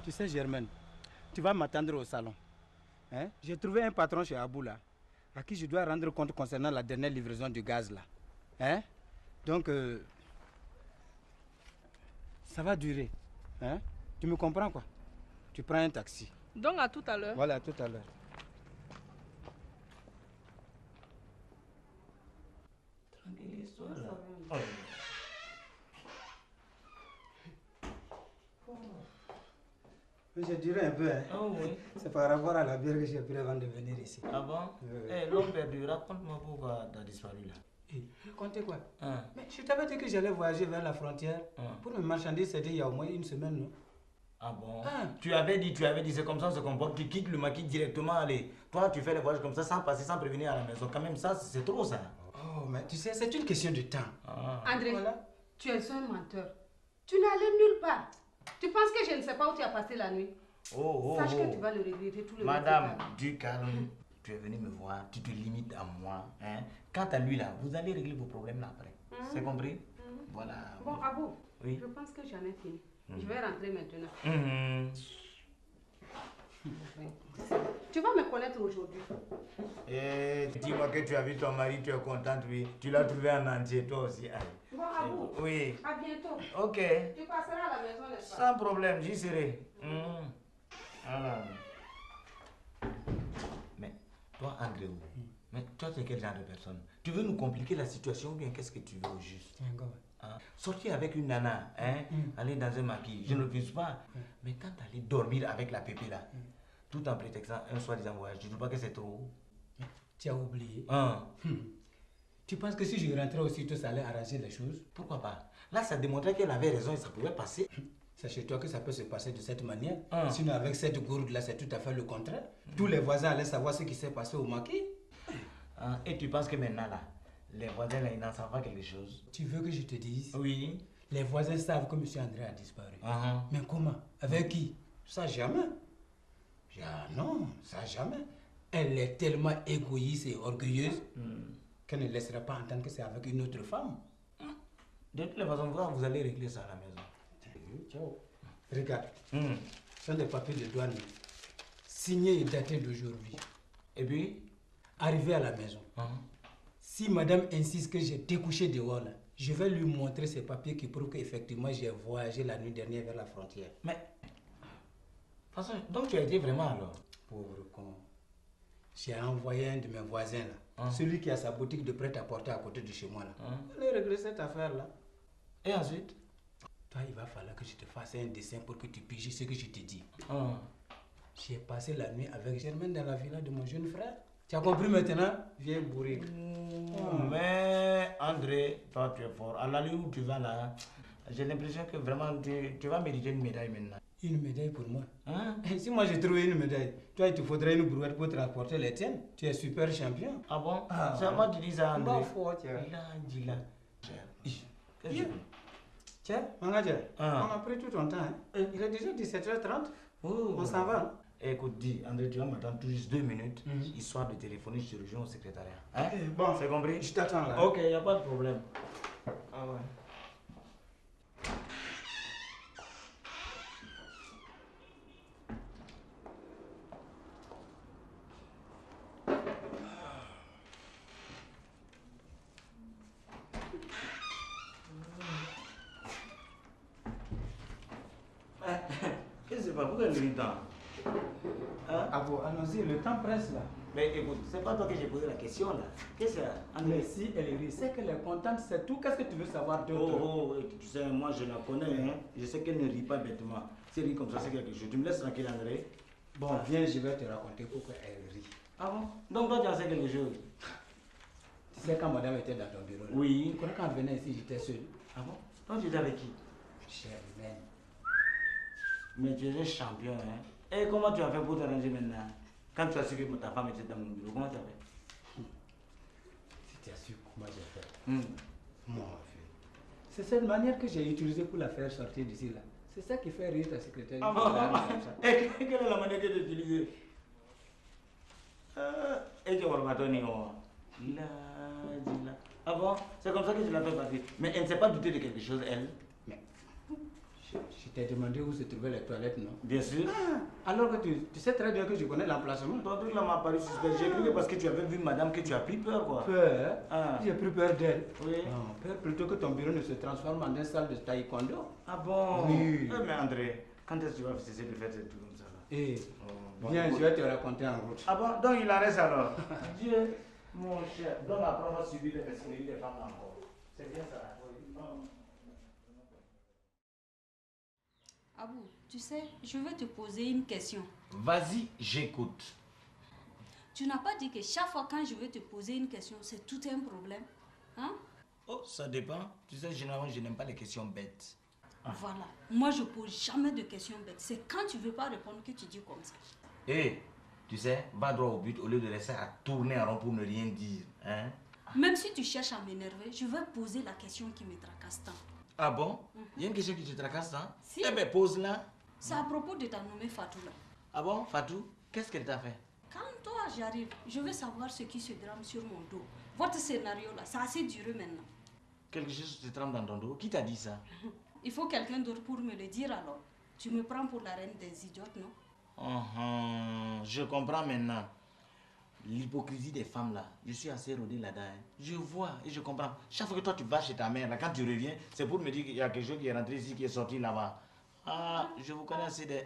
Tu sais, Germaine, tu vas m'attendre au salon. Hein? J'ai trouvé un patron chez Abou là, à qui je dois rendre compte concernant la dernière livraison du gaz là. Hein? Donc, ça va durer. Hein? Tu me comprends quoi? Tu prends un taxi. Donc à tout à l'heure. Voilà, à tout à l'heure. Tranquille-toi là. Je dirais un peu, hein. Oh oui. C'est par rapport à la bière que j'ai pris avant de venir ici. Ah bon? L'homme perdu, raconte-moi pourquoi tu as disparu là. Comptez quoi? Hein? Mais je t'avais dit que j'allais voyager vers la frontière. Pour me marchandiser, c'était il y a au moins une semaine, non? Ah bon? Tu avais dit, c'est comme ça on se comporte, tu quittes le maquis directement, allez. Toi, tu fais les voyages comme ça sans passer, sans prévenir à la maison. Quand même, ça, c'est trop ça. Oh, mais tu sais, c'est une question de temps. André, tu es un menteur. Tu n'allais nulle part. Tu penses que je ne sais pas où tu as passé la nuit? Sache que tu vas le regretter tout le temps. Madame, du calme. Tu es venu me voir, tu te limites à moi. Hein? Quant à lui là, vous allez régler vos problèmes là après. C'est compris? Voilà. Bon, Abou, oui? Je pense que j'en ai fini. Je vais rentrer maintenant. Tu vas me connaître aujourd'hui. Dis-moi que tu as vu ton mari, tu es contente, oui. Tu l'as trouvé en entier, toi aussi. Bon, Abou, oui. à bientôt. Ok. Tu passeras à la maison, n'est-ce pas? Sans problème, j'y serai. Voilà. Mais toi, André, mais toi, tu es quel genre de personne? Tu veux nous compliquer la situation ou bien qu'est-ce que tu veux au juste? Sortir avec une nana, aller dans un maquis, je ne refuse pas. Mais quand aller dormir avec la pépé là, tout en prétextant un soi-disant voyage, tu ne trouves pas que c'est trop? Tu as oublié. Tu penses que si je rentrais aussitôt, ça allait arranger les choses? Pourquoi pas? Là, ça démontrait qu'elle avait raison et ça pouvait passer. Sache-toi que ça peut se passer de cette manière. Sinon, avec cette gourde-là, c'est tout à fait le contraire. Tous les voisins allaient savoir ce qui s'est passé au maquis. Et tu penses que maintenant, là, les voisins, là, ils n'en savent pas quelque chose? Tu veux que je te dise? Oui. Les voisins savent que M. André a disparu. Mais comment? Avec qui? Ça, jamais. Non, ça, jamais. Elle est tellement égoïste et orgueilleuse qu'elle ne laissera pas entendre que c'est avec une autre femme. De toutes les façons, vous allez régler ça à la maison. Ciao. Regarde, ce sont des papiers de douane signés et datés d'aujourd'hui. Et puis, arrivé à la maison, si madame insiste que j'ai découché dehors, là, je vais lui montrer ces papiers qui prouvent qu'effectivement j'ai voyagé la nuit dernière vers la frontière. Mais, de toute façon, donc tu as été vraiment alors? Pauvre con. J'ai envoyé un de mes voisins là, celui qui a sa boutique de prêt-à-porter à côté de chez moi là. Il a réglé cette affaire là. Et ensuite? Toi, il va falloir que je te fasse un dessin pour que tu piges ce que je te dis. J'ai passé la nuit avec Germaine dans la villa de mon jeune frère. Tu as compris maintenant? Viens bourrer. Mais André, toi tu es fort. À l'allée où tu vas là, j'ai l'impression que vraiment tu vas mériter une médaille maintenant. Une médaille pour moi? Si moi j'ai trouvé une médaille, toi il te faudrait une brouette pour transporter les tiennes. Tu es super champion. Ah bon? C'est à moi que tu dis ça, André. Là, tiens, Mangadja, on a pris tout ton temps. Il est déjà 17h30. On s'en va. Écoute, dis, André, tu vas m'attendre tout juste 2 minutes, histoire de téléphoner, je te rejoins au secrétariat. Bon, c'est compris? Je t'attends là. Ok, il n'y a pas de problème. Ah ouais. Qu'est-ce que c'est pas? Pourquoi il est temps? Ah bon, allons-y, le temps presse là. Mais écoute, c'est pas toi que j'ai posé la question là. Qu'est-ce que c'est? Mais si elle rit, c'est qu'elle est contente, c'est tout. Qu'est-ce que tu veux savoir d'autre? Tu sais, moi je la connais, hein. Je sais qu'elle ne rit pas bêtement. Si elle rit comme ça, c'est quelque chose. Tu me laisses tranquille, André? Bon, viens, je vais te raconter pourquoi elle rit. Ah bon? Donc toi tu en sais quelque chose? Tu sais, quand madame était dans ton bureau là, oui. Tu crois quand elle venait ici, j'étais seul? Ah bon? Toi tu étais avec qui? Germaine. Mais tu es un champion, hein. Et comment tu as fait pour t'arranger maintenant? Quand tu as su que ta femme était dans mon bureau, comment tu as fait? Si tu as su comment j'ai fait. Mon fils. C'est cette manière que j'ai utilisée pour la faire sortir d'ici là. C'est ça qui fait rire ta secrétaire. Et quelle est la manière que tu utilises? Et tu vas m'attendre. Ah bon? C'est comme ça que je la fais partir. Mais elle ne s'est pas doutée de quelque chose, elle? Mais Je t'ai demandé où se trouvaient les toilettes, non? Bien sûr. Alors que tu sais très bien que je connais l'emplacement. Ton truc là m'a paru suspect. J'ai cru que parce que tu avais vu madame que tu as pris peur, quoi. Peur? J'ai pris peur d'elle. Oui. Non, peur plutôt que ton bureau ne se transforme en une salle de taekwondo. Ah bon? Oui. Mais André, quand est-ce que tu vas cesser de faire des trucs comme ça là? Viens, je vais te raconter en route. Ah bon? Donc il en reste alors? Dieu, mon cher. Donc après on va subir les mesquineries des femmes encore. C'est bien ça. Abou, tu sais, je vais te poser une question. Vas-y, j'écoute. Tu n'as pas dit que chaque fois quand je vais te poser une question, c'est tout un problème, hein? Oh, ça dépend. Tu sais, généralement, je n'aime pas les questions bêtes. Voilà. Moi, je pose jamais de questions bêtes. C'est quand tu veux pas répondre que tu dis comme ça. Hé, tu sais, va droit au but au lieu de laisser à tourner en rond pour ne rien dire. Hein? Même si tu cherches à m'énerver, je vais poser la question qui me tracasse tant. Ah bon? Il y a une question qui te tracasse, hein? Si. Eh bien, pose-la. C'est à propos de ta nommée Fatou là. Ah bon, Fatou? Qu'est-ce qu'elle t'a fait? Quand toi j'arrive, je veux savoir ce qui se drame sur mon dos. Votre scénario là, c'est assez duré maintenant. Quelque chose te tremble dans ton dos? Qui t'a dit ça? Il faut quelqu'un d'autre pour me le dire alors. Tu me prends pour la reine des idiotes, non? Je comprends maintenant. L'hypocrisie des femmes là, je suis assez rodé là-dedans. Hein. Je vois et je comprends. Chaque fois que toi tu vas chez ta mère, là, quand tu reviens, c'est pour me dire qu'il y a quelque chose qui est rentré ici, qui est sorti là-bas. Ah, je vous connais assez des...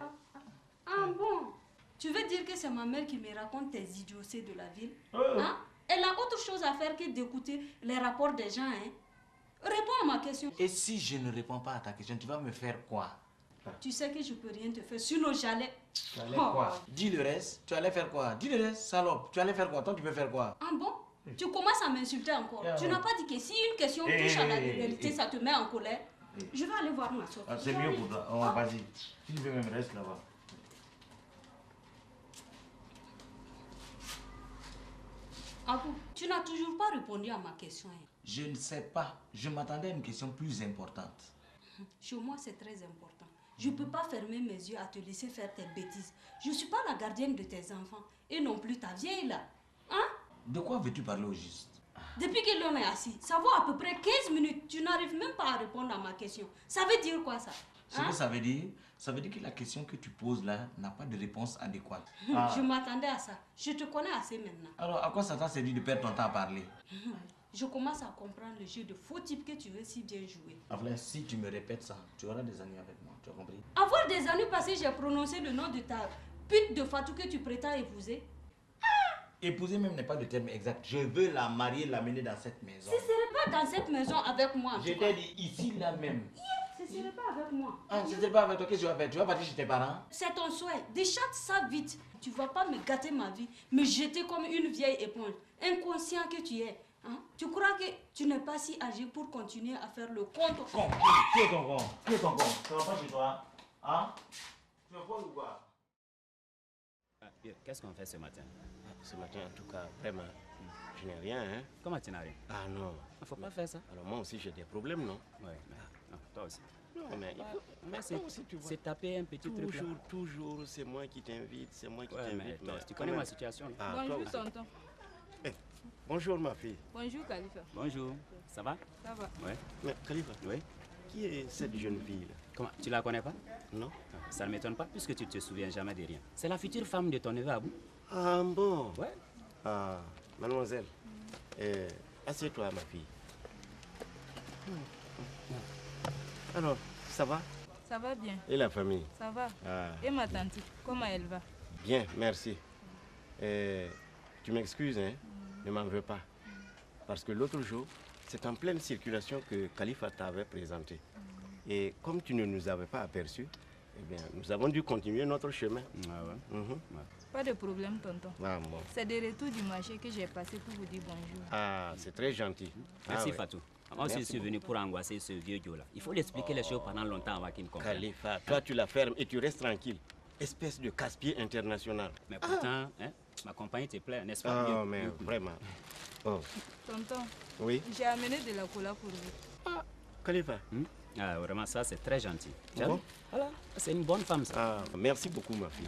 Ah bon? Tu veux dire que c'est ma mère qui me raconte tes idioties de la ville? Hein? Elle a autre chose à faire que d'écouter les rapports des gens, hein? Réponds à ma question. Et si je ne réponds pas à ta question, tu vas me faire quoi? Tu sais que je peux rien te faire, sinon j'allais... Tu allais quoi? Dis le reste, tu allais faire quoi? Dis le reste, salope, tu allais faire quoi? Toi, tu peux faire quoi? Ah bon? Tu commences à m'insulter encore. Tu n'as pas dit que si une question touche à la vérité, ça te met en colère. Je vais aller voir ma soeur. C'est mieux pour toi. Oh, vas-y. Si tu veux même reste là-bas. Abou, tu n'as toujours pas répondu à ma question. Hein. Je ne sais pas. Je m'attendais à une question plus importante. Chez moi, c'est très important. Je ne peux pas fermer mes yeux à te laisser faire tes bêtises. Je ne suis pas la gardienne de tes enfants. Et non plus ta vieille là. Hein? De quoi veux-tu parler au juste? Depuis que l'homme est assis, ça vaut à peu près 15 minutes. Tu n'arrives même pas à répondre à ma question. Ça veut dire quoi ça? Ce que ça veut dire que la question que tu poses là n'a pas de réponse adéquate. Je m'attendais à ça. Je te connais assez maintenant. Alors, à quoi ça t'a servi de perdre ton temps à parler? Je commence à comprendre le jeu de faux type que tu veux si bien jouer. Enfin, si tu me répètes ça, tu auras des amis avec moi. Tu as compris? Avoir des amis parce que j'ai prononcé le nom de ta pute de Fatou que tu prétends épouser? Épouser même n'est pas le terme exact. Je veux la marier, l'amener dans cette maison. Ce ne serait pas dans cette maison avec moi. Je t'ai dit ici, là même. Ce ne serait pas avec moi. Ah, ce ne serait pas avec toi, qu'est-ce que tu vas faire? Tu vas partir chez tes parents? C'est ton souhait. Déchante ça vite. Tu ne vas pas me gâter ma vie, me jeter comme une vieille éponge. Inconscient que tu es. Hein? Tu crois que tu n'es pas si âgé pour continuer à faire le compte? Qui est ton con? Qui est ton con? Ça va pas chez toi? Hein? Tu vas quoi ou quoi? Qu'est-ce qu'on fait ce matin? Ce matin, en tout cas, vraiment, je n'ai rien, hein. Comment tu n'as rien? Ah non. Il ne faut pas faire ça. Alors moi aussi, j'ai des problèmes, non? Oui, mais non, toi aussi. Non, mais il faut... Mais c'est taper un petit truc là. Toujours, c'est moi qui t'invite, c'est moi qui t'invite. Mais tu connais ma situation. Ah, bonjour, tonton. Bonjour, ma fille. Bonjour, Khalifa. Bonjour, ça va? Ça va. Oui. Mais Khalifa, Oui. qui est cette jeune fille là? Comment? Tu la connais pas? Non. Ça ne m'étonne pas puisque tu ne te souviens jamais de rien. C'est la future femme de ton neveu Abou. Ah bon? Ouais. Ah, mademoiselle, assieds-toi, ma fille. Alors, ça va? Ça va bien. Et la famille? Ça va. Ah. Et ma tante, comment elle va? Bien, merci. Tu m'excuses, hein? Ne m'en veux pas. Parce que l'autre jour, c'est en pleine circulation que Khalifa t'avait présenté. Et comme tu ne nous avais pas aperçus, eh bien, nous avons dû continuer notre chemin. Ah ouais? Ouais. Pas de problème, tonton. Ah, bon. C'est des retours du marché que j'ai passé pour vous dire bonjour. Ah, c'est très gentil. Merci ouais. Fatou. Moi aussi, je suis venu pour angoisser ce vieux Joe là. Il faut lui expliquer les choses pendant longtemps avant qu'il ne comprenne. Khalifa, toi tu la fermes et tu restes tranquille. Espèce de casse-pied international. Mais pourtant, hein, ma compagnie te plaît, n'est-ce pas? Oh, mais vraiment. Oh. Tonton, Oui? j'ai amené de la cola pour vous. Ah, Khalifa. Ah, vraiment, ça c'est très gentil. Bon? Voilà, c'est une bonne femme ça. Ah, merci beaucoup, ma fille.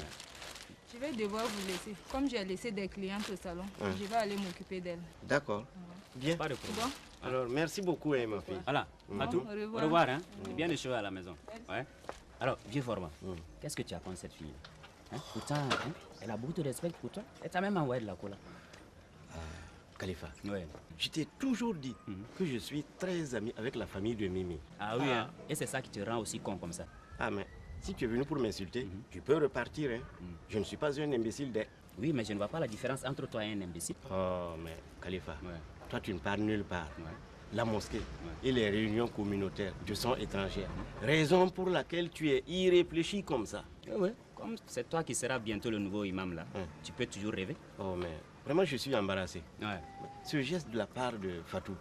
Je vais devoir vous laisser. Comme j'ai laissé des clientes au salon, je vais aller m'occuper d'elles. D'accord. Bien. Pas de problème. Bon? Alors, merci beaucoup, hein, ma fille. Voilà, Fatou, Au revoir. au revoir, hein. Et bien les choses à la maison. Ouais. Alors, vieux Format, qu'est-ce que tu as contre cette fille? Pourtant, elle a beaucoup de respect pour toi. Elle t'a même envoyé de la cola. Khalifa, Ouais. je t'ai toujours dit que je suis très ami avec la famille de Mimi. Ah oui, hein? Et c'est ça qui te rend aussi con comme ça. Ah, mais si tu es venu pour m'insulter, tu peux repartir. Hein. Je ne suis pas un imbécile. Oui, mais je ne vois pas la différence entre toi et un imbécile. Oh, mais Khalifa, Ouais. toi tu ne pars nulle part. Ouais. La mosquée et les réunions communautaires te sont étrangères. Raison pour laquelle tu es irréfléchi comme ça. Oui, comme c'est toi qui seras bientôt le nouveau imam là, tu peux toujours rêver. Oh, mais vraiment, je suis embarrassé. Ouais. Ce geste de la part de Fatou,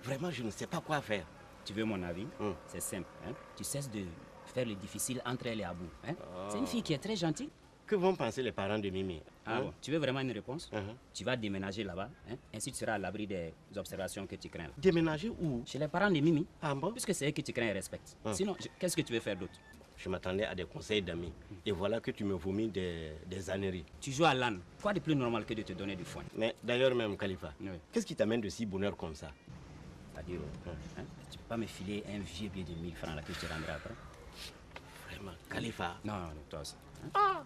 vraiment, je ne sais pas quoi faire. Tu veux mon avis? C'est simple. Hein? Tu cesses de faire le difficile entre elle et Abou. Hein? C'est une fille qui est très gentille. Que vont penser les parents de Mimi? Ah bon, tu veux vraiment une réponse? Tu vas déménager là-bas, hein? Ainsi tu seras à l'abri des observations que tu crains. Là. Déménager où? Chez les parents de Mimi, Ah bon? puisque c'est eux que tu crains et respectes. Sinon, qu'est-ce que tu veux faire d'autre? Je m'attendais à des conseils d'amis. Et voilà que tu me vomis des âneries. Tu joues à l'âne. Quoi de plus normal que de te donner du foin? Mais d'ailleurs même, Khalifa, Oui. qu'est-ce qui t'amène de si bonheur comme ça? C'est-à-dire, hein? Tu peux pas me filer un vieux billet de 1000 francs là que je te rendrai après? Vraiment, Khalifa. Non, toi aussi. Hein?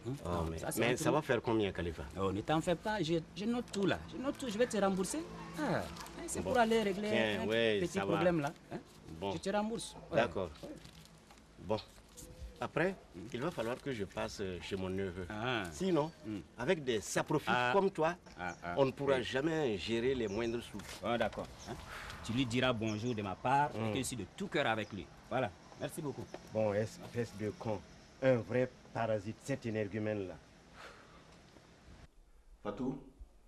Oh, Ça, c'est mais entre ça nous. va faire combien, Khalifa? Oh, ne t'en fais pas, je note tout là. Je note tout, je vais te rembourser. Ah, c'est pour aller régler Tiens, un ouais, petit ça va. problème là. Hein? Bon. Je te rembourse. Ouais. D'accord. Bon. Après, il va falloir que je passe chez mon neveu. Ah. Sinon, avec des saprophites comme toi, on ne pourra jamais gérer les moindres sous. Oh, d'accord. Hein? Tu lui diras bonjour de ma part et que je suis de tout cœur avec lui. Voilà. Merci beaucoup. Bon, espèce de con. Un vrai parasite, cet énergumène-là. Fatou,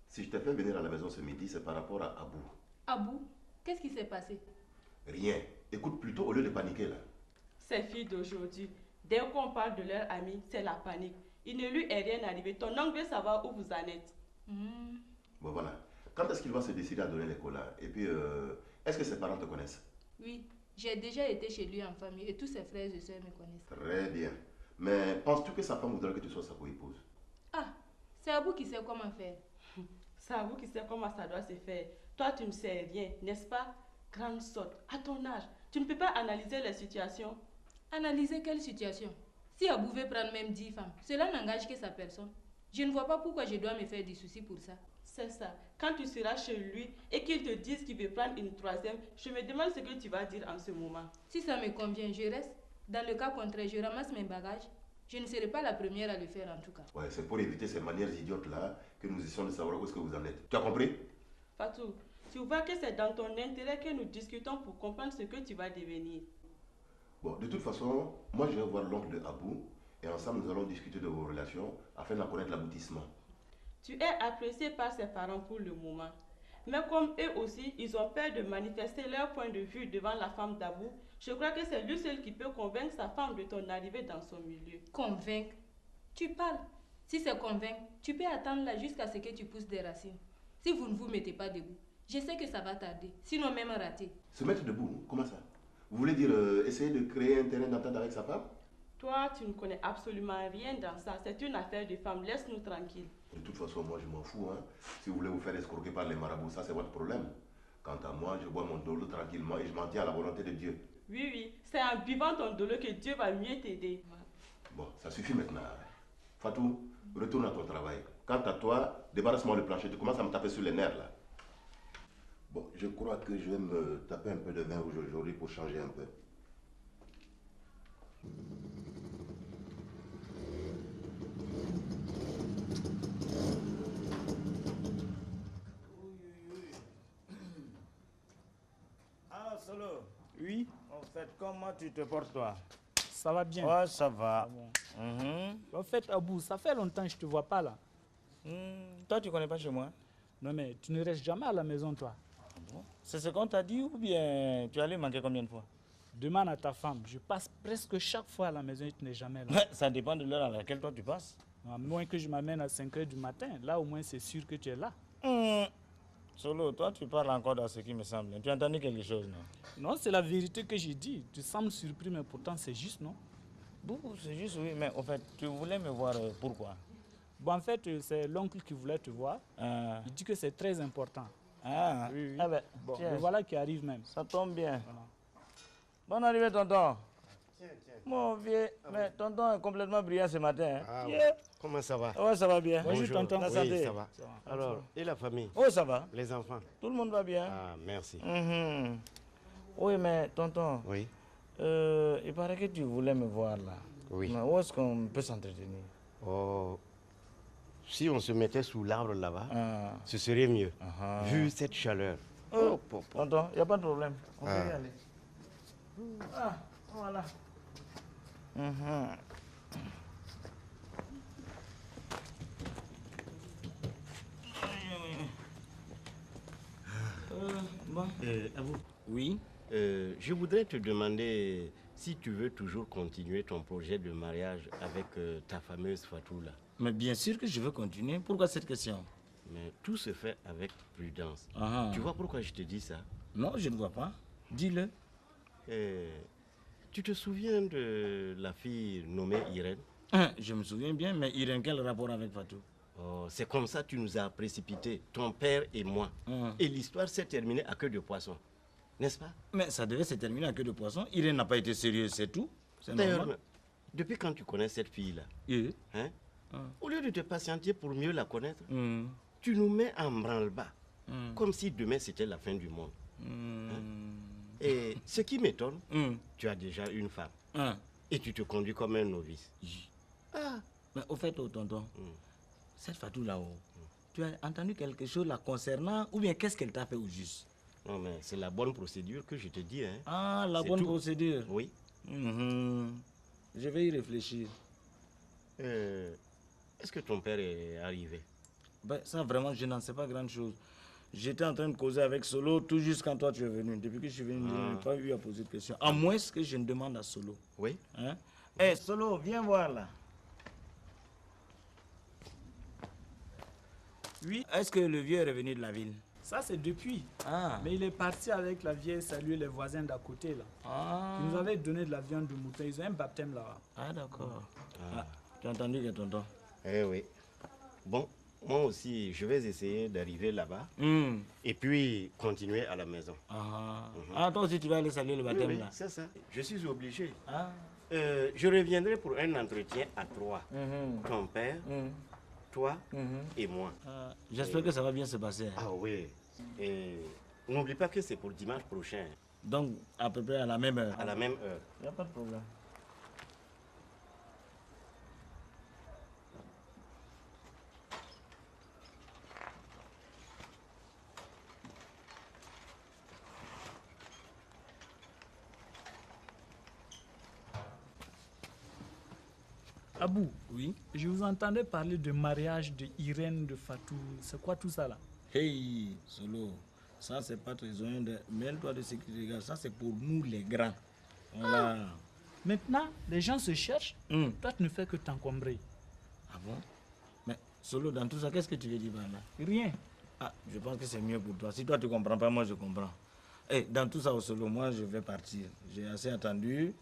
si je t'ai fait venir à la maison ce midi, c'est par rapport à Abou. Abou, qu'est-ce qui s'est passé? Rien. Écoute plutôt au lieu de paniquer là. Ces filles d'aujourd'hui, dès qu'on parle de leur ami, c'est la panique. Il ne lui est rien arrivé. Ton oncle veut savoir où vous en êtes. Bon voilà. Quand est-ce qu'il va se décider à donner les colas? Et puis, est-ce que ses parents te connaissent? Oui, j'ai déjà été chez lui en famille et tous ses frères et sœurs me connaissent. Très bien. Mais penses-tu que sa femme voudrait que tu sois sa co-épouse? Ah, c'est Abou qui sait comment faire. C'est à vous qui savez comment ça doit se faire. Toi, tu ne sais rien, n'est-ce pas? Grande sotte, à ton âge, tu ne peux pas analyser les situations. Analyser quelle situation? Si Abou veut prendre même 10 femmes, cela n'engage que sa personne. Je ne vois pas pourquoi je dois me faire des soucis pour ça. C'est ça. Quand tu seras chez lui et qu'il te dise qu'il veut prendre une troisième, je me demande ce que tu vas dire en ce moment. Si ça me convient, je reste. Dans le cas contraire, je ramasse mes bagages. Je ne serai pas la première à le faire en tout cas. Ouais, c'est pour éviter ces manières idiotes là que nous essayons de savoir où est-ce que vous en êtes. Tu as compris? Fatou, tu vois que c'est dans ton intérêt que nous discutons pour comprendre ce que tu vas devenir. Bon, de toute façon, moi je vais voir l'oncle de Abou et ensemble nous allons discuter de vos relations afin d'en connaître l'aboutissement. Tu es apprécié par ses parents pour le moment. Mais comme eux aussi, ils ont peur de manifester leur point de vue devant la femme d'Abou, je crois que c'est lui seul qui peut convaincre sa femme de ton arrivée dans son milieu. Convaincre? Tu parles. Si c'est convaincre, tu peux attendre là jusqu'à ce que tu pousses des racines. Si vous ne vous mettez pas debout, je sais que ça va tarder, sinon même rater. Se mettre debout, comment ça? Vous voulez dire essayer de créer un terrain d'entente avec sa femme? Toi, tu ne connais absolument rien dans ça. C'est une affaire de femme. Laisse-nous tranquilles. De toute façon, moi je m'en fous. Hein. Si vous voulez vous faire escroquer par les marabouts, ça c'est votre problème. Quant à moi, je bois mon dolo tranquillement et je m'en tiens à la volonté de Dieu. Oui, oui, c'est en buvant ton dolo que Dieu va mieux t'aider. Bon, ça suffit maintenant. Fatou, retourne à ton travail. Quant à toi, débarrasse-moi le plancher. Tu commences à me taper sur les nerfs là. Bon, je crois que je vais me taper un peu de vin aujourd'hui pour changer un peu. Alors, Solo. Oui. En fait, comment tu te portes, toi? Ça va bien. Ouais, ça va. En fait, Abou, ça fait longtemps que je ne te vois pas là. Toi, tu connais pas chez moi? Non, mais tu ne restes jamais à la maison, toi. C'est ce qu'on t'a dit ou bien tu allais manquer combien de fois? Demande à ta femme. Je passe presque chaque fois à la maison et tu n'es jamais là. Ça dépend de l'heure à laquelle toi tu passes. À moins que je m'amène à 5 h du matin. Là, au moins, c'est sûr que tu es là. Solo, toi, tu parles encore dans ce qui me semble. Tu as entendu quelque chose, non? Non, c'est la vérité que j'ai dit. Tu sembles surpris, mais pourtant, c'est juste, non? Bon, c'est juste, oui. Mais au fait, tu voulais me voir pourquoi? Bon, en fait, c'est l'oncle qui voulait te voir. Il dit que c'est très important. Ah, Oui, oui. Ah ben, Bon, tiens, le voilà qui arrive même. ça tombe bien. Voilà. Bonne arrivée, tonton. tiens. Mon vieux, mais tonton est complètement brillant ce matin. Hein. Ah, Yeah. Comment ça va? Ouais, ça va bien. Bonjour, tonton. La Oui, santé. ça va. Alors, et la famille? Oh, ça va. Les enfants? Tout le monde va bien. Ah, merci. Oui, mais tonton, Oui. il paraît que tu voulais me voir là. Oui. Mais où est-ce qu'on peut s'entretenir? Oh, si on se mettait sous l'arbre là-bas, ce serait mieux, vu cette chaleur. Tonton, il n'y a pas de problème. On peut y aller. Ah, voilà. Bon. Abou. Oui. Je voudrais te demander si tu veux toujours continuer ton projet de mariage avec ta fameuse Fatou là. Mais bien sûr que je veux continuer. Pourquoi cette question? Mais tout se fait avec prudence. Tu vois pourquoi je te dis ça? Non, je ne vois pas. Dis-le. Tu te souviens de la fille nommée Irène? Je me souviens bien, mais Irène, quel rapport avec Fatou? Oh, c'est comme ça que tu nous as précipités, ton père et moi. Et l'histoire s'est terminée à queue de poisson. N'est-ce pas? Mais ça devait se terminer à queue de poisson. Irène n'a pas été sérieuse, c'est tout. C'est normal. Depuis quand tu connais cette fille-là, hein? Au lieu de te patienter pour mieux la connaître, tu nous mets en branle-bas, comme si demain c'était la fin du monde. Et ce qui m'étonne, tu as déjà une femme. Et tu te conduis comme un novice. Mais au fait, tonton, cette Fatou là-haut, tu as entendu quelque chose la concernant ou bien qu'est-ce qu'elle t'a fait au juste? Non, mais c'est la bonne procédure que je te dis. Hein. Ah, la bonne procédure? Oui. Je vais y réfléchir. Est-ce que ton père est arrivé? Ben, ça, vraiment, je n'en sais pas grand-chose. J'étais en train de causer avec Solo tout juste quand toi tu es venu. Depuis que je suis venu, je n'ai pas eu à poser de questions. À moins que je ne demande à Solo. Oui. Hein? Hey, Solo, viens voir là. Oui. Est-ce que le vieux est revenu de la ville? Ça, c'est depuis. Mais il est parti avec la vieille saluer les voisins d'à côté là. Ils nous avaient donné de la viande de mouton. Ils ont un baptême là-bas. Ah, d'accord. Tu as entendu que tonton? Eh oui. Bon, moi aussi, je vais essayer d'arriver là-bas. Et puis continuer à la maison. Toi aussi, tu vas aller saluer le baptême oui, là? C'est ça. Je suis obligé. Je reviendrai pour un entretien à 3. Ton père, toi et moi. J'espère que ça va bien se passer. Ah oui. Et n'oublie pas que c'est pour dimanche prochain. Donc, à peu près à la même heure? À la même heure. Il n'y a pas de problème. Abou, oui. Je vous entendais parler de mariage de Irène de Fatou. C'est quoi tout ça là? Hey, Solo, ça c'est pas très de... Mêle-toi de ce qui regarde. Ça c'est pour nous les grands. Voilà. Maintenant, les gens se cherchent. Toi, tu ne fais que t'encombrer. Ah bon? Mais Solo, dans tout ça, qu'est-ce que tu veux dire par là? Rien. Je pense que c'est mieux pour toi. Si toi tu comprends pas, moi je comprends. Hey, dans tout ça, au Solo, moi je vais partir. J'ai assez attendu.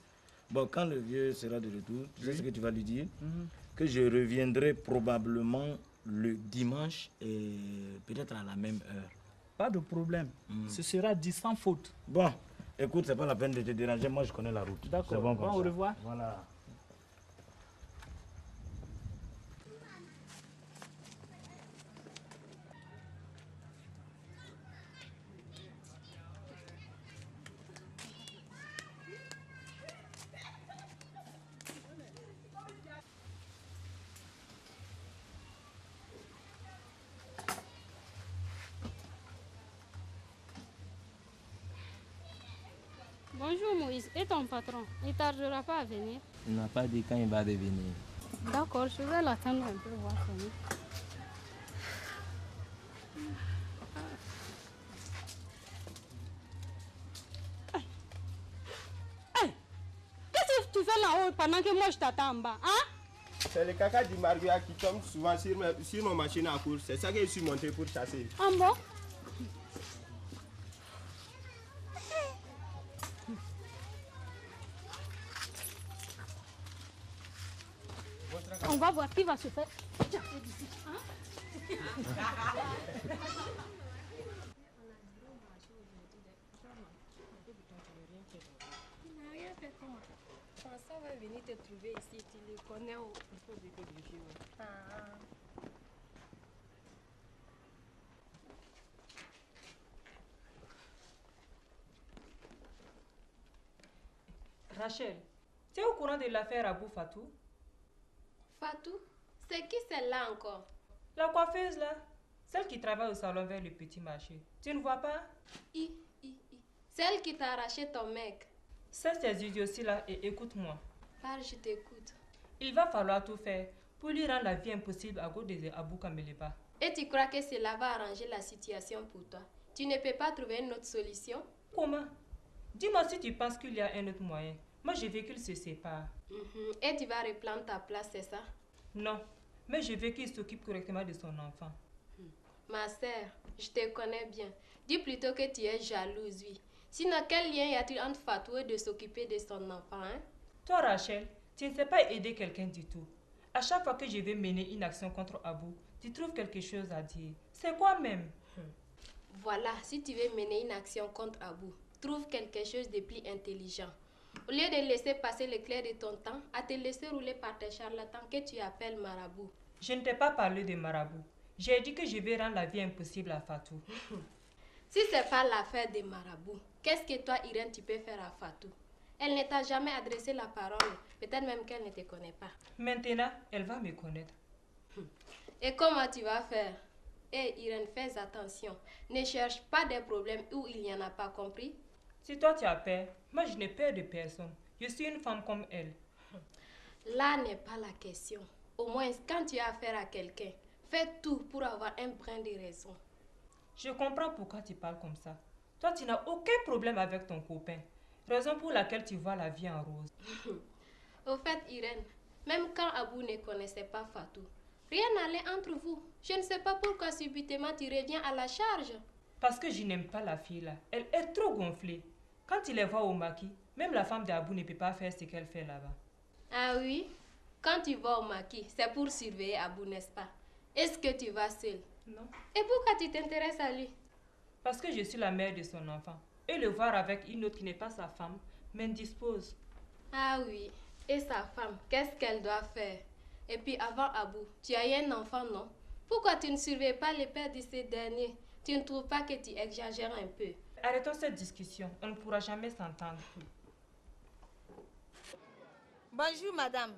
Bon, quand le vieux sera de retour, tu sais ce que tu vas lui dire? Que je reviendrai probablement le dimanche et peut-être à la même heure. Pas de problème. Ce sera dit sans faute. Bon, écoute, c'est pas la peine de te déranger. Moi, je connais la route. D'accord. Bon, au revoir. Voilà. Bonjour Moïse, et ton patron, il ne tardera pas à venir? Il n'a pas dit quand il va revenir. D'accord, je vais l'attendre un peu, voir son. Qu'est-ce que tu fais là-haut pendant que moi je t'attends en bas, hein? C'est le caca du Marguerite qui tombe souvent sur ma machine à course. C'est ça que je suis monté pour chasser. Ah bon? On va voir qui va se faire chasser d'ici. Hein? garçon va venir te trouver ici, tu le connais ou... Il faut dire que je suis. Rachel, tu es au courant de l'affaire Abou Fatou? Fatou? C'est qui celle-là encore? La coiffeuse là, celle qui travaille au salon vers le petit marché. Tu ne vois pas? Celle qui t'a arraché ton mec. Cesse tes idioties là et écoute-moi. Parle, je t'écoute. Il va falloir tout faire pour lui rendre la vie impossible à cause de Abou Kameleba. Et tu crois que cela va arranger la situation pour toi? Tu ne peux pas trouver une autre solution? Comment? Dis-moi si tu penses qu'il y a un autre moyen. Moi, je veux qu'il se sépare. Et tu vas reprendre ta place, c'est ça? Non, mais je veux qu'il s'occupe correctement de son enfant. Ma sœur, je te connais bien. Dis plutôt que tu es jalouse, oui. Sinon, quel lien y a-t-il entre Fatou et de s'occuper de son enfant, hein? Toi, Rachel, tu ne sais pas aider quelqu'un du tout. À chaque fois que je vais mener une action contre Abou, tu trouves quelque chose à dire. C'est quoi même? Voilà, si tu veux mener une action contre Abou, trouve quelque chose de plus intelligent. Au lieu de laisser passer l'éclair de ton temps, à te laisser rouler par tes charlatans que tu appelles marabout. Je ne t'ai pas parlé de marabout. J'ai dit que je vais rendre la vie impossible à Fatou. Si c'est pas l'affaire des marabouts, qu'est-ce que toi, Irène, tu peux faire à Fatou? Elle ne t'a jamais adressé la parole. Peut-être même qu'elle ne te connaît pas. Maintenant, elle va me connaître. Et comment tu vas faire? Irène, fais attention. Ne cherche pas des problèmes où il n'y en a pas, compris? Si toi tu as peur, moi je n'ai peur de personne. Je suis une femme comme elle. Là n'est pas la question. Au moins, quand tu as affaire à quelqu'un, fais tout pour avoir un brin de raison. Je comprends pourquoi tu parles comme ça. Toi, tu n'as aucun problème avec ton copain. Raison pour laquelle tu vois la vie en rose. Au fait, Irène, même quand Abou ne connaissait pas Fatou, rien n'allait entre vous. Je ne sais pas pourquoi subitement tu reviens à la charge. Parce que je n'aime pas la fille là. Elle est trop gonflée. Quand tu les vois au maquis, même la femme d'Abou ne peut pas faire ce qu'elle fait là-bas. Ah oui? Quand tu vas au maquis, c'est pour surveiller Abou, n'est-ce pas? Est-ce que tu vas seule? Non. Et pourquoi tu t'intéresses à lui? Parce que je suis la mère de son enfant. Et le voir avec une autre qui n'est pas sa femme m'indispose. Ah oui. Et sa femme, qu'est-ce qu'elle doit faire? Et puis avant Abou, tu as eu un enfant, non? Pourquoi tu ne surveilles pas les pères de ces derniers? Tu ne trouves pas que tu exagères un peu? Arrêtons cette discussion. On ne pourra jamais s'entendre. Bonjour, madame.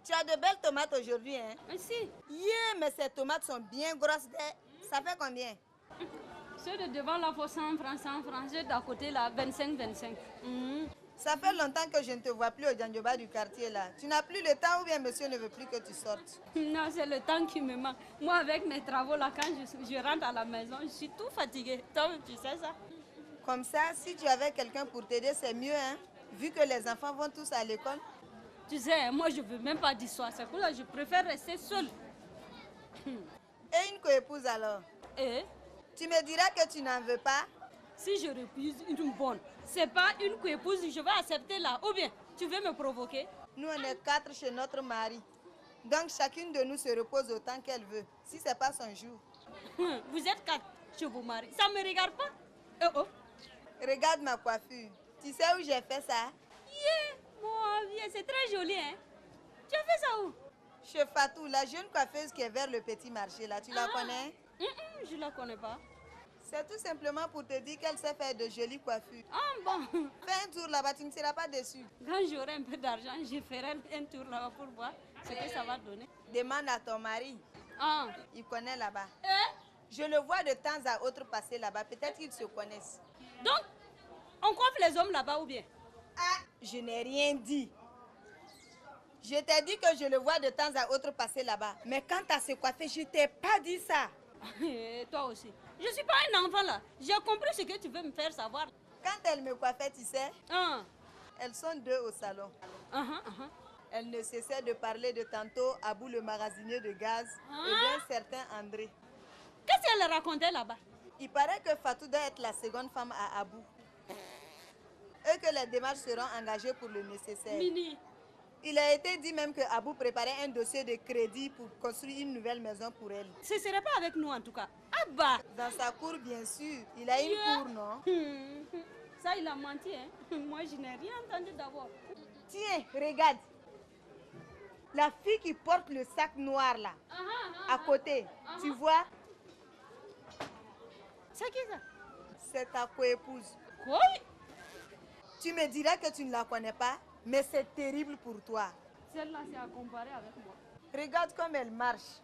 Tu as de belles tomates aujourd'hui, hein? Si. Yeah, mais ces tomates sont bien grosses. Ça fait combien? Ceux de devant là, faut 100 francs, 100 francs. Ceux d'à côté là, 25, 25. Ça fait longtemps que je ne te vois plus au Djandjoba du quartier là. Tu n'as plus le temps ou bien monsieur ne veut plus que tu sortes? Non, c'est le temps qui me manque. Moi, avec mes travaux là, quand je rentre à la maison, je suis tout fatiguée. Toi, tu sais ça? Comme ça, si tu avais quelqu'un pour t'aider, c'est mieux, hein? Vu que les enfants vont tous à l'école. Tu sais, moi, je ne veux même pas d'histoire. C'est pour ça que je préfère rester seule. Et une coépouse alors? Et? Tu me diras que tu n'en veux pas? Si je refuse une bonne, c'est pas une coépouse, je vais accepter là. Ou bien, tu veux me provoquer? Nous, on est 4 chez notre mari. Donc, chacune de nous se repose autant qu'elle veut, si c'est pas son jour. Vous êtes 4 chez vos maris. Ça ne me regarde pas? Oh. Regarde ma coiffure. Tu sais où j'ai fait ça? Yeah, mon vieux, c'est très joli, hein? Tu as fait ça où? Chez Fatou, la jeune coiffeuse qui est vers le petit marché là. Tu la connais? Je la connais pas. C'est tout simplement pour te dire qu'elle sait faire de jolies coiffures. Ah bon? Fais un tour là-bas, tu ne seras pas déçu. Quand j'aurai un peu d'argent, je ferai un tour là-bas pour voir ce que ça va donner. Demande à ton mari. Ah. Il connaît là-bas. Je le vois de temps à autre passer là-bas. Peut-être qu'ils se connaissent. Donc, on coiffe les hommes là-bas ou bien? Ah, je n'ai rien dit. Je t'ai dit que je le vois de temps à autre passer là-bas. Mais quant à se coiffer, je t'ai pas dit ça. Et toi aussi. Je suis pas un enfant là. J'ai compris ce que tu veux me faire savoir. Quand elle me coiffait, tu sais, elles sont 2 au salon. Elle ne cessait de parler de tantôt Abou le magasinier de gaz et d'un certain André. Qu'est-ce qu'elle racontait là-bas? Il paraît que Fatou doit être la seconde femme à Abou. Et que les démarches seront engagées pour le nécessaire. Mini. Il a été dit même que Abou préparait un dossier de crédit pour construire une nouvelle maison pour elle. Ce ne serait pas avec nous en tout cas. Abba! Dans sa cour, bien sûr. Il a une cour, non? Ça, il a menti, hein? Moi, je n'ai rien entendu d'abord. Tiens, regarde. La fille qui porte le sac noir là, à côté, tu vois? C'est qui ça? C'est ta coépouse. Quoi? Tu me diras que tu ne la connais pas, mais c'est terrible pour toi. Celle-là, c'est à comparer avec moi. Regarde comme elle marche.